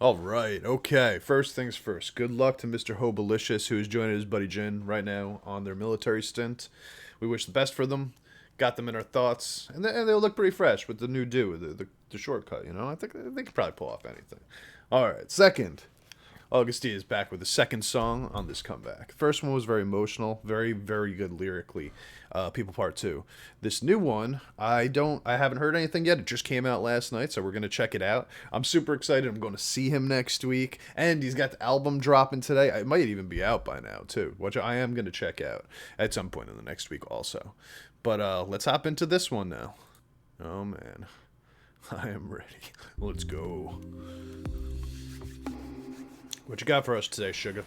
All right, okay. First things first. Good luck to Mr. Hobalicious, who is joining his buddy Jin right now on their military stint. We wish the best for them. Got them in our thoughts, and they'll look pretty fresh with the new do, the shortcut. You know, I think they could probably pull off anything. All right, second. AGUST D is back with the second song on this comeback. First one was very emotional, very, very good lyrically. People Part 2. This new one, I haven't heard anything yet. It just came out last night, so we're going to check it out. I'm super excited. I'm going to see him next week. And he's got the album dropping today. It might even be out by now, too, which I am going to check out at some point in the next week also. But let's hop into this one now. Oh, man. I am ready. Let's go. What you got for us today, Sugar?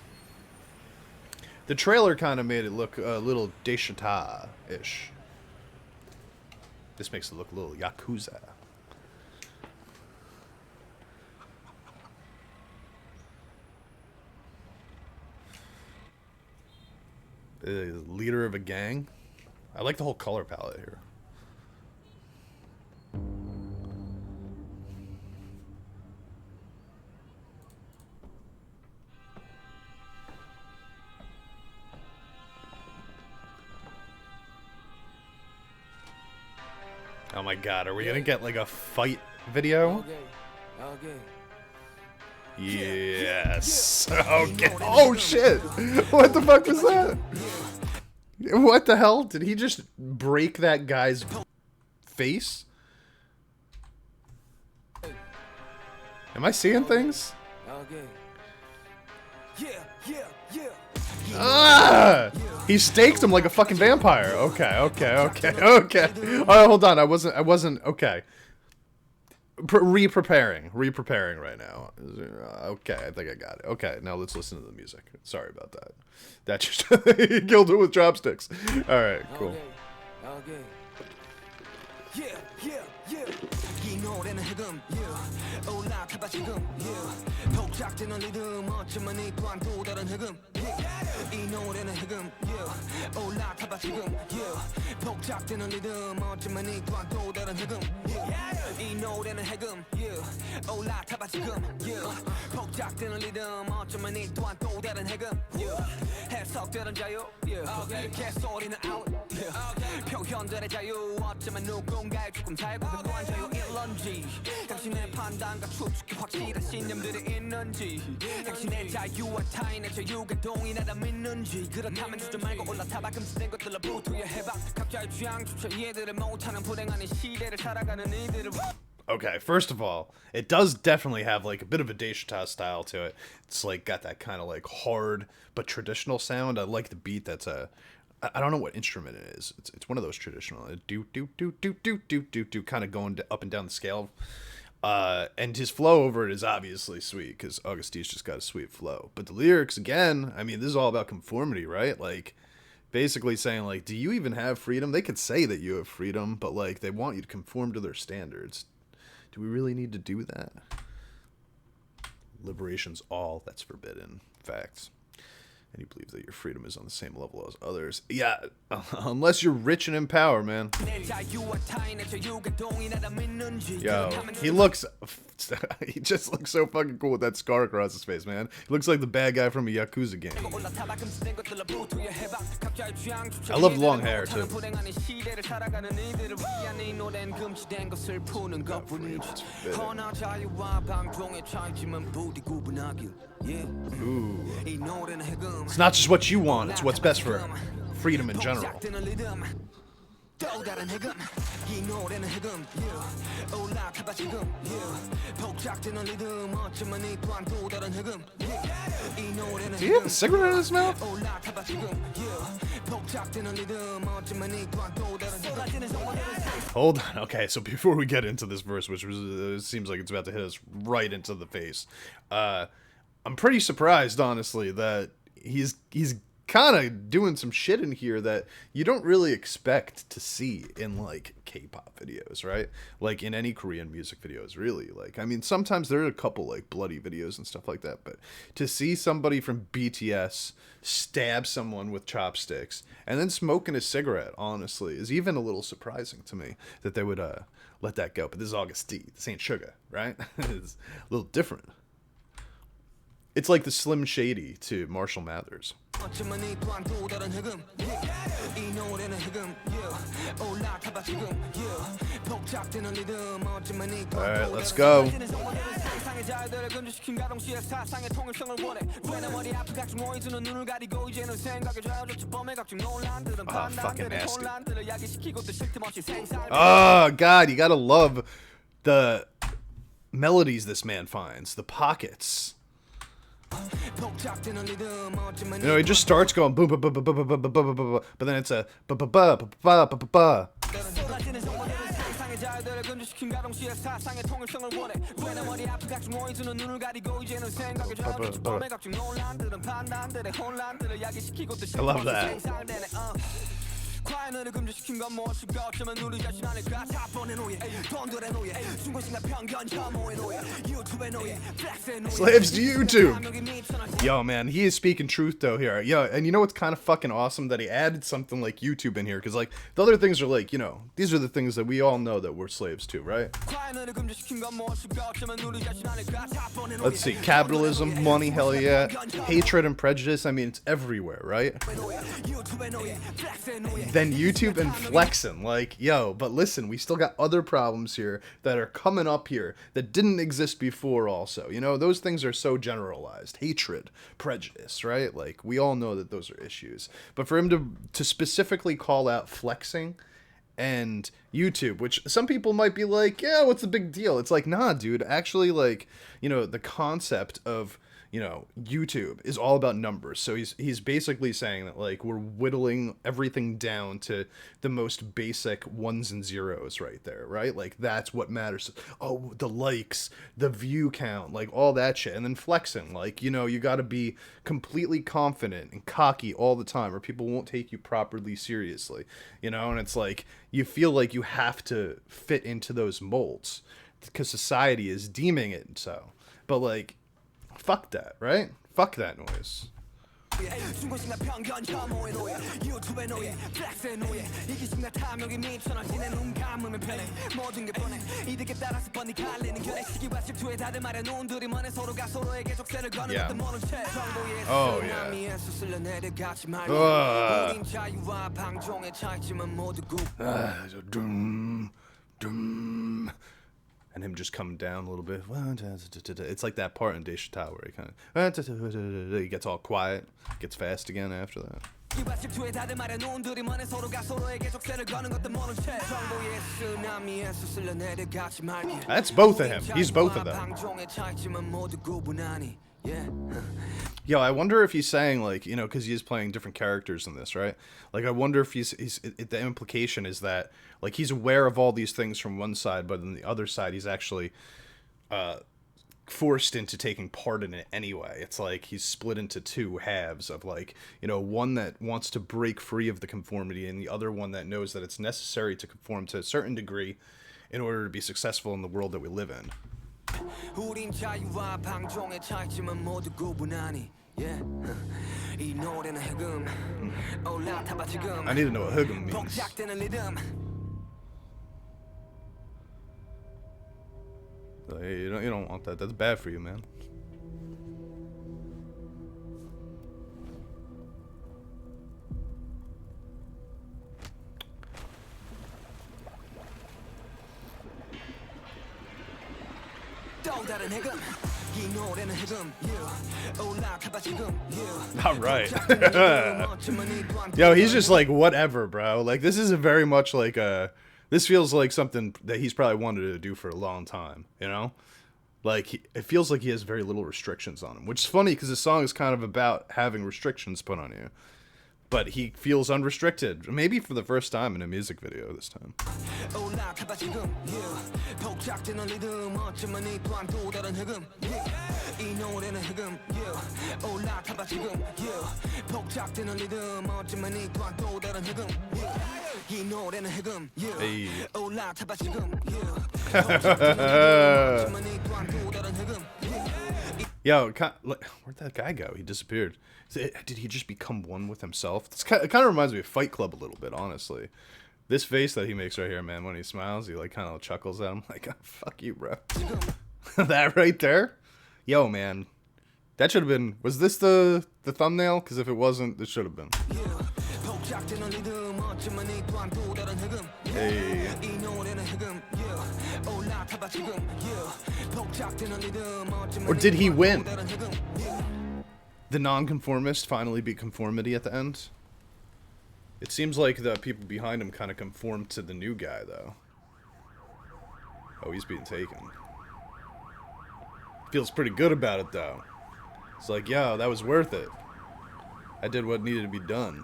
The trailer kind of made it look a little Deishita-ish. This makes it look a little Yakuza. The leader of a gang? I like the whole color palette here. Oh my god, are we gonna get like a fight video? Yes. Okay. Oh shit! What the fuck was that? What the hell? Did he just break that guy's face? Am I seeing things? Ah! He staked him like a fucking vampire. Okay. Alright, hold on. I wasn't, okay. Re-preparing right now. Okay, I think I got it. Okay, now let's listen to the music. Sorry about that. That just, he killed it with chopsticks. Alright, cool. 이 노래는 해금 올라타봐 지금 복작되는 리듬 어쩌면 이 또한 또 다른 해금 이 노래는 해금 올라타봐 지금 복작되는 리듬 어쩌면 이 또한 또 다른 해금 이 노래는 해금 올라타봐 지금 복작되는 리듬 어쩌면 이 또한 또 다른 해금 해석되는 자유 개소리는 out 표현들의 자유 어쩌면 누군가의 조금 잘못된 또한 자유 일런지 당신의 판단과 추측이 확실한 신념들이 있는지 당신의 자유와 타인의 자유가 동일하다 믿는지 그렇다면 주저 말고 올라타봐 금지된 것들로 부투여해봐 각자의 취향조차 이해들을 못하는 불행한 이 시대를 살아가는 이들을. Okay, first of all, it does definitely have like a bit of a Deishita style to it. It's like got that kind of like hard but traditional sound. I like the beat. That's a, I don't know what instrument it is. It's one of those traditional do do do do do do do do kind of going up and down the scale. And his flow over it is obviously sweet because AGUST D's just got a sweet flow. But the lyrics again, I mean, this is all about conformity, right? Like basically saying like, do you even have freedom? They could say that you have freedom, but like they want you to conform to their standards. Do we really need to do that? Liberation's all that's forbidden. Facts. And you believe that your freedom is on the same level as others. Yeah, unless you're rich and in power, man. Yo, he looks... he just looks so fucking cool with that scar across his face, man. He looks like the bad guy from a Yakuza game. I love long hair, too. Ooh. It's not just what you want, it's what's best for freedom in general. Do you have a cigarette in his mouth? Hold on. Okay, so before we get into this verse, which seems like it's about to hit us right into the face, I'm pretty surprised, honestly, that he's kind of doing some shit in here that you don't really expect to see in like K-pop videos, right? Like in any Korean music videos, really. Like, I mean, sometimes there are a couple like bloody videos and stuff like that, but to see somebody from BTS stab someone with chopsticks and then smoking a cigarette, honestly, is even a little surprising to me that they would let that go. But this is AGUST D. This ain't Sugar, right? It's a little different. It's like the Slim Shady to Marshall Mathers. Alright, let's go. Ah, fucking nasty. Oh, God, you gotta love the melodies this man finds. The pockets. You know, he just starts going boom, boom, boom, boom, boom, boom, boom, boom, boom, boom, but then it's a ba ba ba ba ba ba ba. I love that. Slaves to YouTube. Yo, man, he is speaking truth though here. Yo, and you know what's kind of fucking awesome that he added something like YouTube in here, because like the other things are like, you know, these are the things that we all know that we're slaves to, right? Let's see, capitalism, money, hell yeah, hatred and prejudice. I mean, it's everywhere, right? Then YouTube and flexing, like, yo, but listen, we still got other problems here that are coming up here that didn't exist before also. You know, those things are so generalized. Hatred, prejudice, right? Like, we all know that those are issues. But for him to specifically call out flexing and YouTube, which some people might be like, yeah, what's the big deal? It's like, nah, dude, actually, like, you know, the concept of, you know, YouTube is all about numbers. So he's basically saying that, like, we're whittling everything down to the most basic ones and zeros right there, right? Like, that's what matters. Oh, the likes, the view count, like all that shit. And then flexing, like, you know, you got to be completely confident and cocky all the time or people won't take you properly seriously, you know? And it's like, you feel like you have to fit into those molds because society is deeming it so. But, like, fuck that, right? Fuck that noise. Yeah. Oh, yeah. And him just coming down a little bit. It's like that part in Deschata where he kind of he gets all quiet, gets fast again after that. That's both of him. He's both of them. Yo, I wonder if he's saying, like, you know, because he is playing different characters in this, right? Like, I wonder if he's the implication is that, like, he's aware of all these things from one side, but on the other side, he's actually forced into taking part in it anyway. It's like he's split into two halves of, like, you know, one that wants to break free of the conformity and the other one that knows that it's necessary to conform to a certain degree in order to be successful in the world that we live in. I need to know what Haegeum means. Hey, you don't want that. That's bad for you, man. All right. Yo, he's just like, whatever, bro. Like, this is a very much like a... This feels like something that he's probably wanted to do for a long time, you know? Like, it feels like he has very little restrictions on him, which is funny because the song is kind of about having restrictions put on you. But he feels unrestricted, maybe for the first time in a music video this time. Hey. Yo, where'd that guy go? He disappeared. Did he just become one with himself? It kind of reminds me of Fight Club a little bit, honestly. This face that he makes right here, man, when he smiles, he like kind of chuckles at him like, oh, fuck you, bro. That right there? Yo, man. That should have been. Was this the thumbnail? Because if it wasn't, it should have been. Hey. Or did he win? The nonconformist finally beat conformity at the end? It seems like the people behind him kind of conformed to the new guy, though. Oh, he's being taken. Feels pretty good about it, though. It's like, yeah, that was worth it. I did what needed to be done.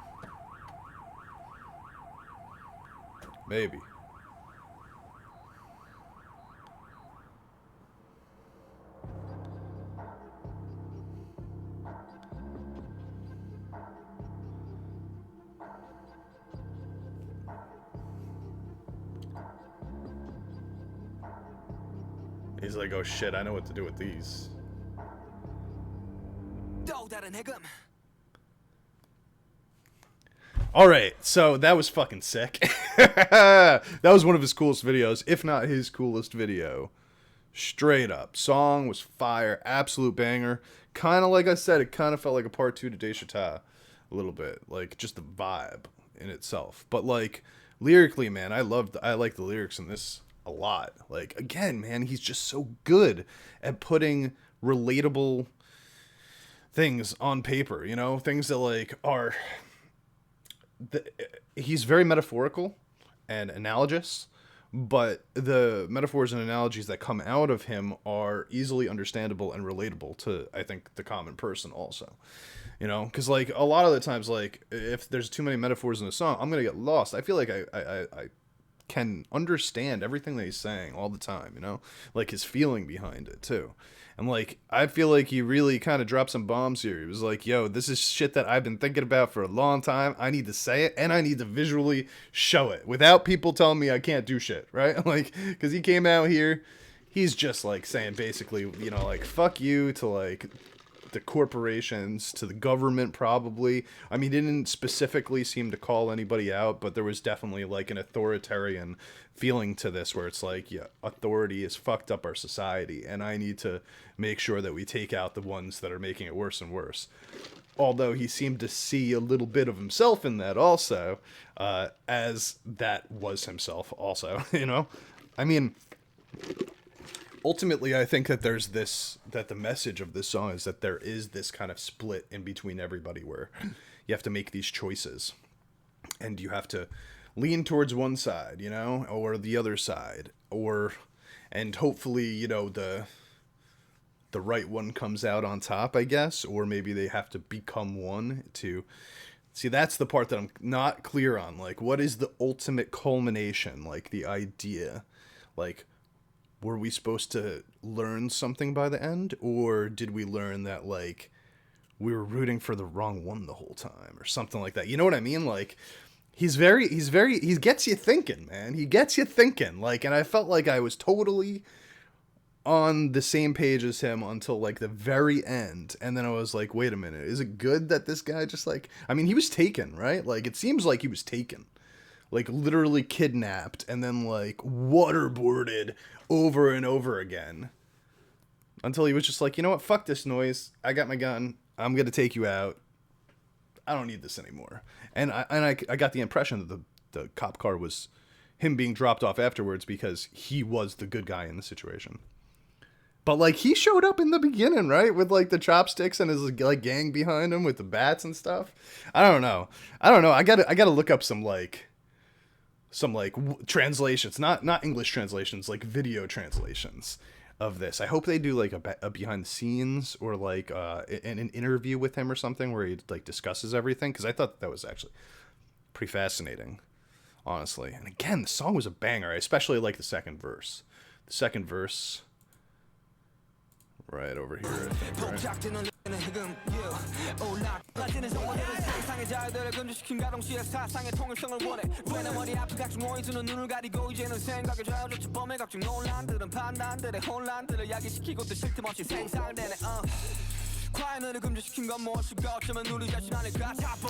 Maybe. He's like, oh shit, I know what to do with these. Alright, so that was fucking sick. That was one of his coolest videos, if not his coolest video. Straight up. Song was fire, absolute banger. Kind of like I said, it kind of felt like a part 2 to Deschata. A little bit. Like, just the vibe in itself. But, like, lyrically, man, I like the lyrics in this a lot. Like, again, man, he's just so good at putting relatable things on paper, you know? Things that, like, are... he's very metaphorical and analogous, but the metaphors and analogies that come out of him are easily understandable and relatable to, I think, the common person also. You know, because, like, a lot of the times, like, if there's too many metaphors in a song, I'm going to get lost. I feel like I can understand everything that he's saying all the time, you know? Like, his feeling behind it, too. And, like, I feel like he really kind of dropped some bombs here. He was like, yo, this is shit that I've been thinking about for a long time. I need to say it, and I need to visually show it without people telling me I can't do shit, right? Like, because he came out here, he's just, like, saying basically, you know, like, fuck you to, like... the corporations, to the government, probably. I mean, he didn't specifically seem to call anybody out, but there was definitely, like, an authoritarian feeling to this, where it's like, yeah, authority has fucked up our society, and I need to make sure that we take out the ones that are making it worse and worse. Although he seemed to see a little bit of himself in that also, as that was himself also, you know? I mean... ultimately, I think that that the message of this song is that there is this kind of split in between everybody where you have to make these choices and you have to lean towards one side, you know, or the other side, and hopefully, you know, the right one comes out on top, I guess, or maybe they have to become one to see. That's the part that I'm not clear on. Like, what is the ultimate culmination? Like, the idea, like, were we supposed to learn something by the end? Or did we learn that, like, we were rooting for the wrong one the whole time? Or something like that. You know what I mean? Like, he gets you thinking, man. He gets you thinking. Like, and I felt like I was totally on the same page as him until, like, the very end. And then I was like, wait a minute. Is it good that this guy just, like... I mean, he was taken, right? Like, it seems like he was taken. Like, literally kidnapped and then, like, waterboarded over and over again. Until he was just like, you know what, fuck this noise. I got my gun. I'm going to take you out. I don't need this anymore. And I got the impression that the cop car was him being dropped off afterwards because he was the good guy in the situation. But, like, he showed up in the beginning, right? With, like, the chopsticks and his, like, gang behind him with the bats and stuff. I don't know. I gotta look up some translations, not English translations, like video translations of this. I hope they do, like, a behind the scenes or, like, an interview with him or something where he, like, discusses everything, because I thought that was actually pretty fascinating, honestly. And again, the song was a banger. I especially like the second verse. The second verse, right over here, I think, right?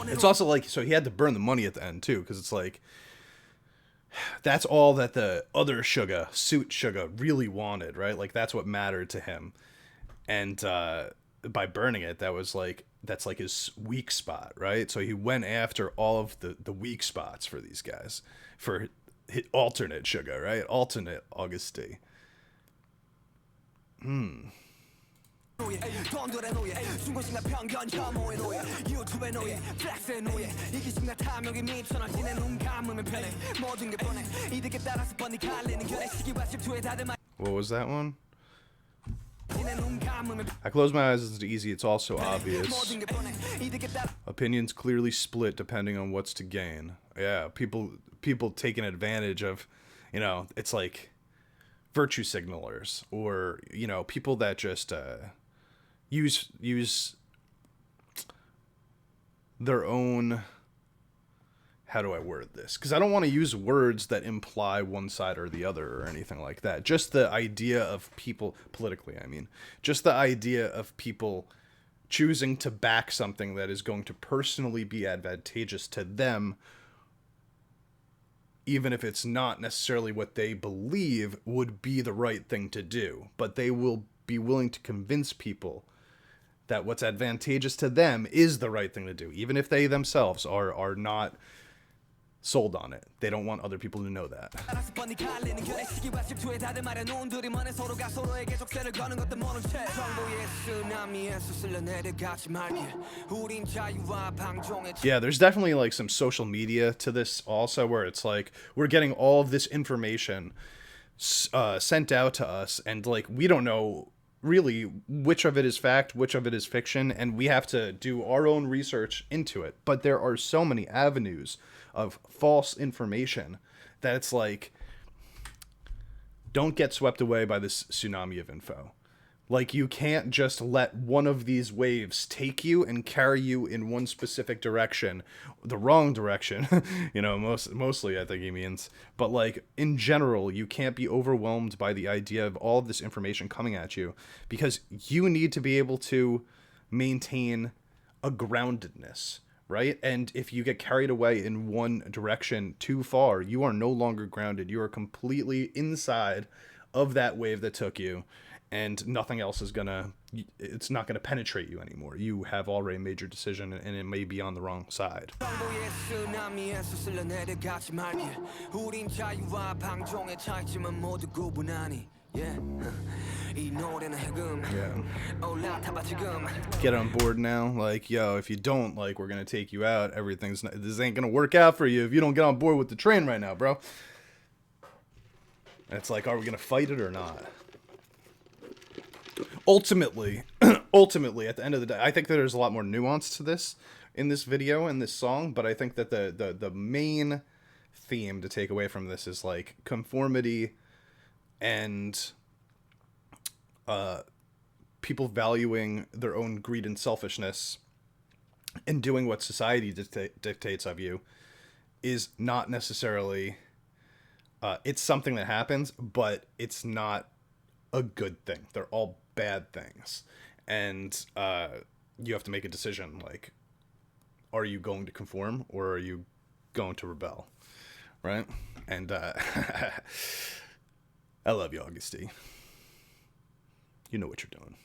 It's also like, so he had to burn the money at the end too, because it's like, that's all that the other suit Suga really wanted, right? Like, that's what mattered to him. And by burning it, that's like his weak spot, right? So he went after all of the weak spots for these guys, for alternate sugar, right? Alternate August D. What was that one? I close my eyes, it's easy, it's also obvious. Opinions clearly split depending on what's to gain. Yeah, people taking advantage of, it's like virtue signalers, or, people that just use their own, how do I word this? Because I don't want to use words that imply one side or the other or anything like that. Just the idea of people, politically, I mean, just the idea of people choosing to back something that is going to personally be advantageous to them, even if it's not necessarily what they believe would be the right thing to do. But they will be willing to convince people that what's advantageous to them is the right thing to do, even if they themselves are not sold on it. They don't want other people to know that. Yeah, there's definitely like some social media to this also, where it's like we're getting all of this information sent out to us, and like we don't know really which of it is fact, which of it is fiction, and we have to do our own research into it. But there are so many avenues of false information that it's like, don't get swept away by this tsunami of info. Like, you can't just let one of these waves take you and carry you in one specific direction, the wrong direction, mostly I think he means. But like, in general, you can't be overwhelmed by the idea of all of this information coming at you, because you need to be able to maintain a groundedness, right? And if you get carried away in one direction too far, you are no longer grounded. You are completely inside of that wave that took you, and nothing else is it's not gonna penetrate you anymore. You have already made your decision, and it may be on the wrong side. Yeah. Get on board now. Like, yo, if you don't, like, we're gonna take you out. This ain't gonna work out for you if you don't get on board with the train right now, bro. And it's like, are we gonna fight it or not? Ultimately, at the end of the day, I think that there's a lot more nuance to this in this video and this song, but I think that the main theme to take away from this is like conformity and people valuing their own greed and selfishness and doing what society dictates of you is not necessarily it's something that happens, but it's not a good thing. They're all bad things, and you have to make a decision, like, are you going to conform or are you going to rebel, right? And I love you, August D. You know what you're doing.